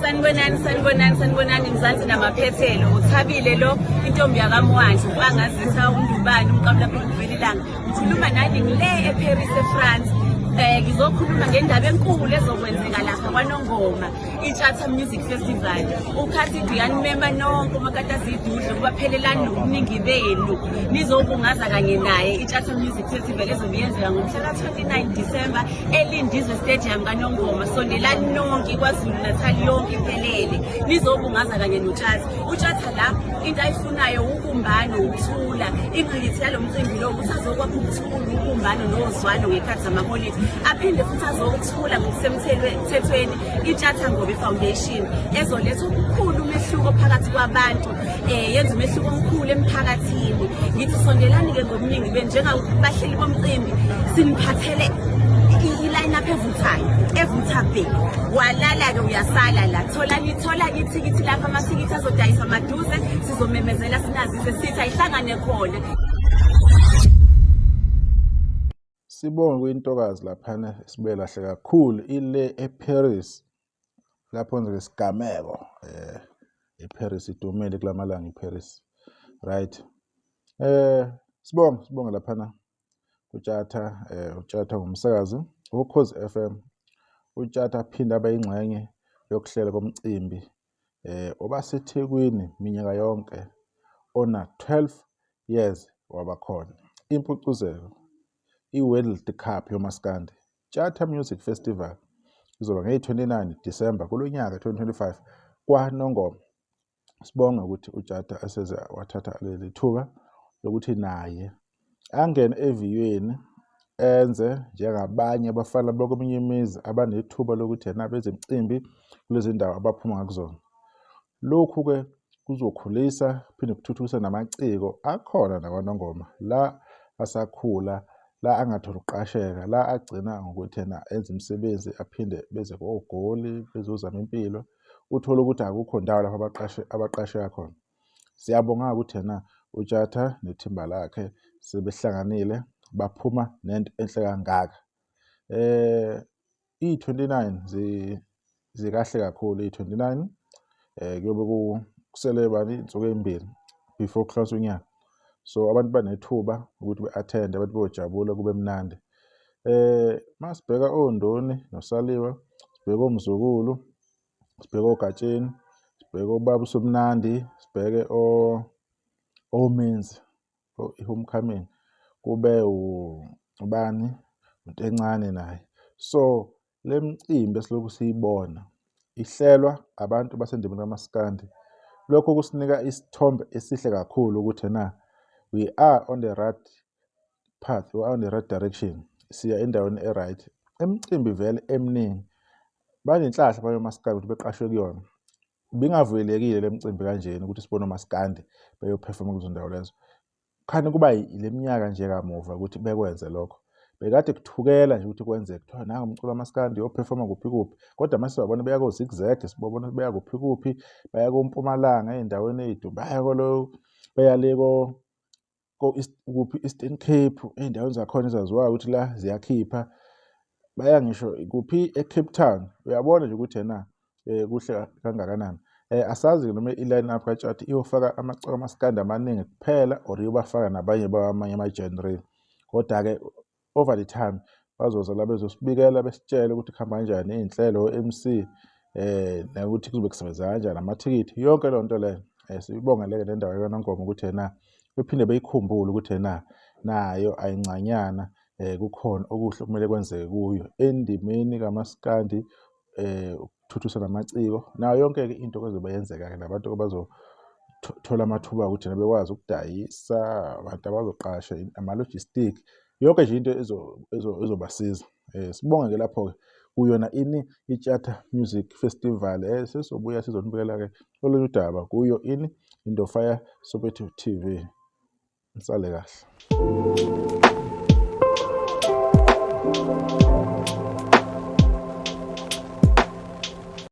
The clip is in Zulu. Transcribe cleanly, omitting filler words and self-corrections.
Sanibonani Mzansi namaphethelo uthabile lo intombi yakaMwandla kwangazisa uNdubani umqamla phezulu ilanga ngikhuluma nani ngile eParis eFrance. Ngizokhuluma ngendaba enkulu ezokwenzeka lapha kwaNongoma iCharter Music Festival. Ukhathi ngiyanimema nonke umakatazidudle kubaphelelani nobuningi benu nizobungaza kanye naye iCharter Music Festival ezobe yenzeka ngomhla ka-29 December eLindiwe Stadium kaNongoma. Sondelani nonke kwaZulu Natal yonke iphelele nizobungaza kanye noCharter. uCharter la into ayifunayo ukumbano ukuthula. Ingqikithi yalo mcimbi lo ukuthi azokwakha ukuthula ukumbano nozwano ngekhathi zamaholide aphinde futhi azokuthula ngokusemthethweni iCharter Ngobe Foundation ezoletha ukukhulu umehluko phakathi kwabantu yenza umehluko omkhulu emphakathini. Ngithi sondelani ke ngobuningi benu njengabahleli bomcimbi siniphathele i-line up evutha bhe walala ke uyasala la thola ithikithi lapha amathikithi azodayisa maduze sizomemezela sinazise sithi ayihlangane khona. Sibonge kwintokazi laphana sibe lahle kakhulu ile eParis lapho nje isigameko eParis idumile kulamalanga eParis right. Sibonge laphana uCharter ngumsakazi uKhozi FM. uCharter aphinda abe ingxenye yokuhlela komcimbi obaseThekwini minyaka yonke ona 12 years wabakhona impucuzelo iWorld Cup yomaskandi. Charter Music Festival izoba nge-29 December kulonyaka 2025 kwaNongoma. Sibonga ukuthi uCharter aseze wathatha leli thuba lokuthi naye angene eviyweni enze njengabanye abafana bokuminye imizi abanethuba lokuthi yena bezemcimbi kulezi ndawo abaphuma ngakuzona. Lokhu ke kuzokhulisa phinde kuthuthukisa namaciko akhona nakwaNongoma la asakhula la angathola ukuqasheka la agcina ngokuthi yena enza imisebenzi aphinde beze kogoli bezozama impilo uthola ukuthi akukho ndawo lapho abaqasheka khona. Siyabonga ukuthi yena uCharter nethimba lakhe sebehlanganile baphuma nento enhle kangaka. i-29 zikahle kakhulu i-29 kuyobe kusele bani insuku ezimbili before close unyaka. So abantu banethuba ukuthi be-attend abantu bojabula kube mnandi. Masibheka oNdoni noSaliwe, sibheka oMzukulu, sibheka oGatsheni, sibheka oBaba uSomnandi, sibheke oMenzi iHomecoming kube ubani into encane naye. So le mcimbi esilokhu siyibona ihlelwa abantu basendimeni kamaskandi. Lokho kusinika isithombe esihle kakhulu ukuthi na we are on the right path, we are on the right direction. Siya endaweni e-right. Emcimbi vele eminingi banenhlahla bayomaskandi ukuthi beqashwe kuyona. Bingavumelekile le mcimbi kanjena ukuthi sibone omaskandi beyoperforma kuzo ndawo lezo. Khani kuba ile minyaka nje kamuva ukuthi bekwenze lokho. Bekade kuthukela nje ukuthi kwenzeke kuthiwa nanga umculo wamaskandi yoperforma kuphi kodwa mase babona beya ko-Zigzag sibabona beya kuphi baya koMpumalanga endaweni ezidumbe beya le Eastern Cape endaweni zakhona ezaziwayo ukuthi la ziyakhipha baya ngisho kuphi eCape Town. Uyabona nje ukuthi yena kuhle kangakanani. Asazi noma i-line up kaCharter iyofaka amaciko amaskandi amaningi kuphela or iyobafaka nabanye bamanye ama-genre. Kodwa ke over the time bazoza la bezosibikela besitshela ukuthi kuhamba kanjani izinhlelo MC nokuthi kuzobe kusebenza kanjani amathikithi yonke le nto le. Sibonga le ndawo kaNongoma ukuthi yena bephinde beyikhumbule ukuthi yena nayo ayincanyana kukhona okuhle kumele kwenzeke kuyo endimeni kamaskandi ukuthuthukisa namaciko nayo yonke ke into ezobe yenzeka ke nabantu bazothola amathuba ukuthi bekwazi ukudayisa abantu abazoqasha ama-logistic yonke nje into ezobasiza. Sibonge ke lapho ke kuyona ini iCharter Music Festival sesobuya sizonibukela ke olunye udaba kuyo ini Indofire Soweto TV. Nisale kahle.